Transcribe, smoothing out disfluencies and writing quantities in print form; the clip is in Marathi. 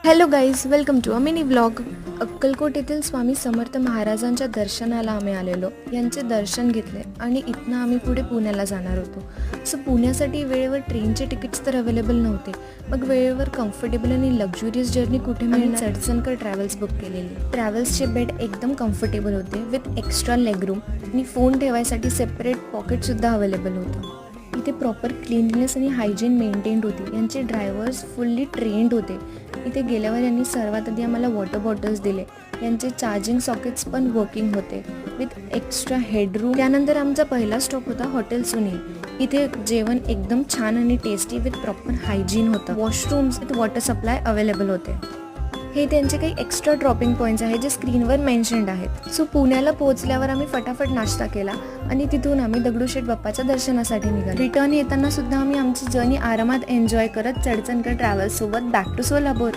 Hello guys, welcome to a mini vlog. Akkalkot येथील स्वामी समर्थ महाराजांच्या दर्शनाला आम्ही आलेलो. यांचे दर्शन घेतले आणि इथनं आम्ही पुढे पुण्याला जाणार होतो. सो पुण्यासाठी वेळेवर ट्रेनचे तिकीट्स तर अवेलेबल नव्हते. मग वेळेवर कम्फर्टेबल आणि लक्झुरियस जर्नी कुठे मिळणार? चडसनकर ट्रॅव्हल्स बुक केलेली. ट्रॅव्हल्सचे बेड एकदम कम्फर्टेबल होते विथ एक्स्ट्रा लेगरूम आणि फोन ठेवायसाठी सेपरेट पॉकेटसुद्धा अवेलेबल होतं. इथे प्रॉपर क्लीननेस आणि हायजीन मेंटेन्ड होती. यांचे ड्रायव्हर्स फुल्ली ट्रेंड होते. इथे गेल्यावर यांनी सर्वात आधी आम्हाला वॉटर बॉटल्स दिले. यांचे चार्जिंग सॉकेट्स पण वर्किंग होते विथ एक्स्ट्रा हेडरूम. त्यानंतर आमचा पहिला स्टॉप होता हॉटेल सुनील. इथे जेवण एकदम छान आणि टेस्टी विथ प्रॉपर हायजीन होतं. Washrooms with water supply available होते. हे त्यांचे काही एक्स्ट्रा ड्रॉपिंग पॉईंट्स आहेत जे स्क्रीनवर मेन्शन्ड आहेत. सो पुण्याला पोहोचल्यावर आम्ही फटाफट नाश्ता केला आणि तिथून आम्ही दगडूशेठ बाप्पाच्या दर्शनासाठी निघालो. रिटर्न येताना सुद्धा आम्ही आमची जर्नी आरामात एन्जॉय करत चडसनकर ट्रॅव्हल्स सोबत बॅक टू सोलापूर.